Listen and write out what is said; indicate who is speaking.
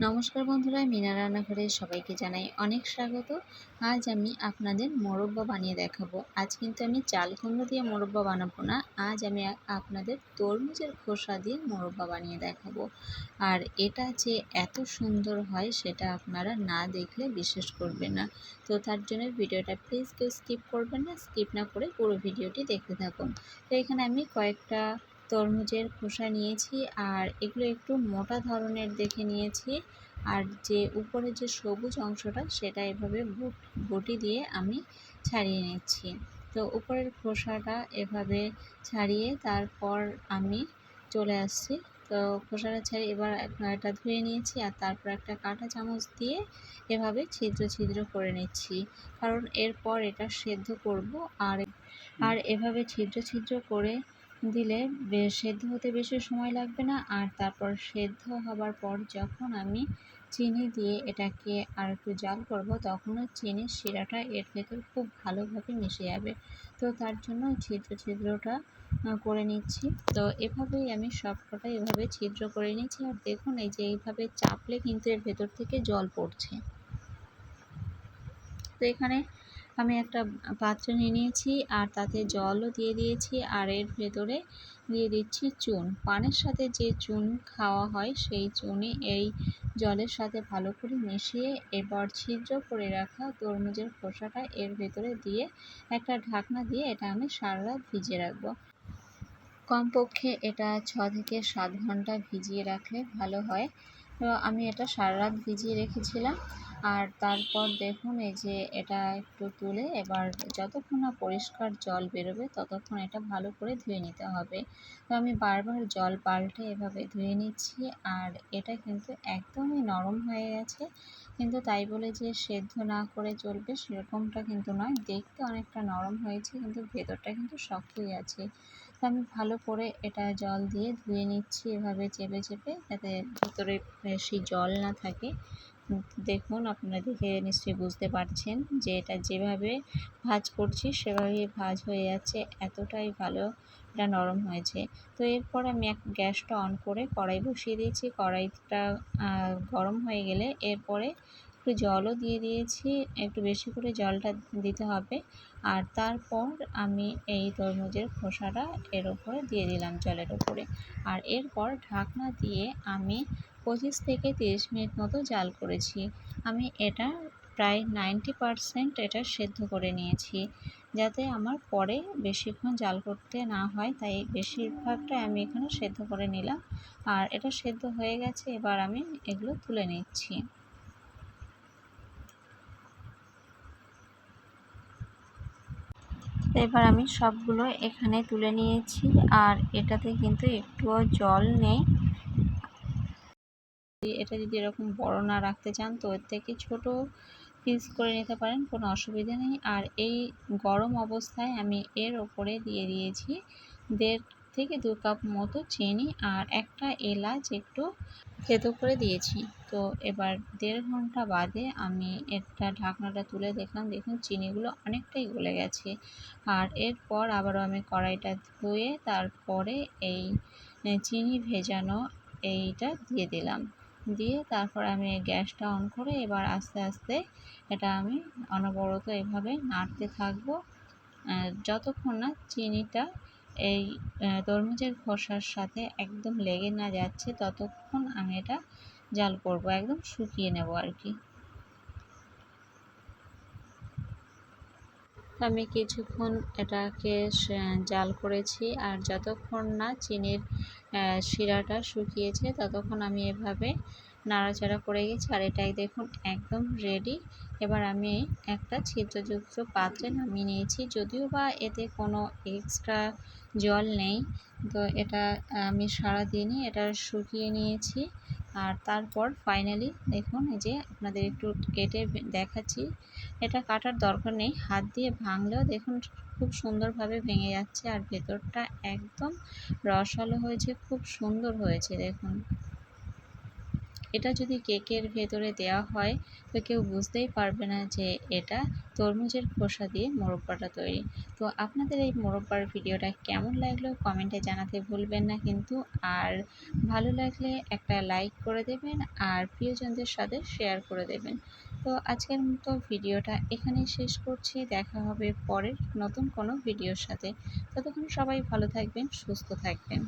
Speaker 1: নমস্কার বন্ধুরা, মিনা রান্নাঘরে সবাইকে জানাই অনেক স্বাগত। আজ আমি আপনাদের মোরব্বা বানিয়ে দেখাবো। আজ কিন্তু আমি চাল কুমড়ো দিয়ে মোরব্বা বানাবো না, আজ আমি আপনাদের তরমুজের খোসা দিয়ে মোরব্বা বানিয়ে দেখাবো। আর এটা যে এত সুন্দর হয় সেটা আপনারা না দেখলে বিশ্বাস করবেন না। তো তার জন্য ভিডিওটা প্লিজ কেউ স্কিপ করবেন না, স্কিপ না করে পুরো ভিডিওটি দেখতে থাকুন। তো এখানে আমি কয়েকটা তরমুজের খোসা নিয়েছি, আর এগুলো একটু মোটা ধরনের দেখে নিয়েছি। আর যে উপরে যে সবুজ অংশটা সেটা এভাবে বটি দিয়ে আমি ছাড়িয়ে নিচ্ছি। তো উপরের খোসাটা এভাবে ছাড়িয়ে তারপর আমি চলে আসছি। তো খোসাটা ছাড়িয়ে এবার এটা ধুয়ে নিয়েছি, আর তারপর একটা কাঁটা চামচ দিয়ে এভাবে ছিদ্র ছিদ্র করে নিচ্ছি, কারণ এরপর এটা সেদ্ধ করব। আর এভাবে ছিদ্র ছিদ্র করে দিলে সেদ্ধ হতে বেশি সময় লাগবে না। আর তারপর সেদ্ধ হবার পর যখন আমি চিনি দিয়ে এটাকে আর একটু জাল করব, তখনও চিনির শিরাটা এর ভেতর খুব ভালোভাবে মিশে যাবে। তো তার জন্য ছিদ্র ছিদ্রটা করে নিচ্ছি। তো এভাবেই আমি সবকটা এভাবে ছিদ্র করে নিচ্ছি। আর দেখুন, এই যে এইভাবে চাপলে কিন্তু এর ভেতর থেকে জল পড়ছে। তো এখানে আমি একটা পাত্র নিয়ে নিয়েছি, আর তাতে জলও দিয়ে দিয়েছি, আর এর ভেতরে দিয়ে দিচ্ছি চুন। পানের সাথে যে চুন খাওয়া হয় সেই চুনই এই জলের সাথে ভালো করে মিশিয়ে এবার ছিদ্র করে রাখা তরমুজের খোসাটা এর ভেতরে দিয়ে একটা ঢাকনা দিয়ে এটা আমি সারা রাত ভিজিয়ে রাখবো। কমপক্ষে এটা 6 থেকে 7 ঘন্টা ভিজিয়ে রাখলে ভালো হয়। তো আমি এটা সারা রাত ভিজিয়ে রেখেছিলাম। আর তারপর দেখুন, এই যে এটা একটু তুলে এবার যতক্ষণ না পরিষ্কার জল বেরোবে ততক্ষণ এটা ভালো করে ধুয়ে নিতে হবে। তো আমি বারবার জল পাল্টে এভাবে ধুয়ে নিচ্ছি। আর এটা কিন্তু একদমই নরম হয়ে গেছে, কিন্তু তাই বলে যে সেদ্ধ না করে চলবে সেরকমটা কিন্তু নয়। দেখতে অনেকটা নরম হয়েছে, কিন্তু ভেতরটা কিন্তু শক্তই আছে। তো আমি ভালো করে এটা জল দিয়ে ধুয়ে নিচ্ছি, এভাবে চেপে চেপে, যাতে ভেতরে বেশি জল না থাকে। দেখুন, আপনারা দেখে নিশ্চয়ই বুঝতে পারছেন যে এটা যেভাবে ভাঁজ করছি সেভাবেই ভাঁজ হয়ে যাচ্ছে, এতটাই ভালো এটা নরম হয়েছে। তো এরপর আমি গ্যাসটা অন করে কড়াই বসিয়ে দিয়েছি। কড়াইটা গরম হয়ে গেলে এরপরে একটু জলও দিয়ে দিয়েছি, একটু বেশি করে জলটা দিতে হবে। আর তারপর আমি এই তরমুজের খোসাটা এর উপরে দিয়ে দিলাম জলের উপরে। আর এরপর ঢাকনা দিয়ে আমি 25 থেকে 30 মিনিট মতো জাল করেছি। আমি এটা প্রায় 90% এটা সেদ্ধ করে নিয়েছি, যাতে আমার পরে বেশিক্ষণ জাল করতে না হয়, তাই বেশিরভাগটা আমি এখানে সেদ্ধ করে নিলাম। আর এটা সেদ্ধ হয়ে গেছে, এবার আমি এগুলো তুলে নিচ্ছি। এবার আমি সবগুলো এখানে তুলে নিয়েছি, আর এটাতে কিন্তু একটুও জল নেই। এটা যদি এরকম বড় না রাখতে চান তো এর থেকে ছোট পিস করে নিতে পারেন, কোনো অসুবিধা নেই। আর এই গরম অবস্থায় আমি এর ওপরে দিয়ে দিয়েছি 1.5 থেকে 2 কাপ মতো চিনি, আর একটা এলাচ একটু থেতো করে দিয়েছি। তো এবার 1.5 ঘন্টা বাদে আমি একটা ঢাকনাটা তুলে দেখলাম, দেখুন চিনিগুলো অনেকটাই গলে গেছে। আর এরপর আবারও আমি কড়াইটা ধুয়ে তারপরে এই চিনি ভেজানো এইটা দিয়ে দিলাম। দিয়ে তারপর আমি গ্যাসটা অন করে এবার আস্তে আস্তে এটা আমি অনবরত এভাবে নাড়তে থাকবো, যতক্ষণ না চিনিটা এই তরমুজের খোসার সাথে একদম লেগে না যাচ্ছে ততক্ষণ আমি এটা জাল করব, একদম শুকিয়ে নেব আর কি। আমি কিছুক্ষণ এটাকে জাল করেছি, আর যতক্ষণ না চিনির শিরাটা শুকিয়েছে ততক্ষণ আমি এভাবে নাড়াচাড়া করে গেছি। আর এটাই দেখুন একদম রেডি। এবার আমি একটা ছিদ্রযুক্ত পাত্রে নামিয়ে নিয়েছি, যদিও বা এতে কোনো এক্সট্রা জল নেই। তো এটা আমি সারাদিনই এটা শুকিয়ে নিয়েছি। আর তারপর ফাইনালি দেখুন, এই যে আপনাদের একটু কেটে দেখাচ্ছি। এটা কাটার দরকার নেই, হাত দিয়ে ভাঙলেও দেখুন খুব সুন্দরভাবে ভেঙে যাচ্ছে, আর ভেতরটা একদম রসালো হয়েছে, খুব সুন্দর হয়েছে দেখুন। এটা যদি কেকের ভেতরে দেওয়া হয় তো কেউ বুঝতেই পারবে না যে এটা তরমুজের খোসা দিয়ে মোরব্বাটা তৈরি। তো আপনাদের এই মোরব্বার ভিডিওটা কেমন লাগলো কমেন্টে জানাতে ভুলবেন না কিন্তু। আর ভালো লাগলে একটা লাইক করে দেবেন আর প্রিয়জনদের সাথে শেয়ার করে দেবেন। তো আজকের মতো ভিডিওটা এখানেই শেষ করছি। দেখা হবে পরের নতুন কোনো ভিডিওর সাথে। ততক্ষণ সবাই ভালো থাকবেন, সুস্থ থাকবেন।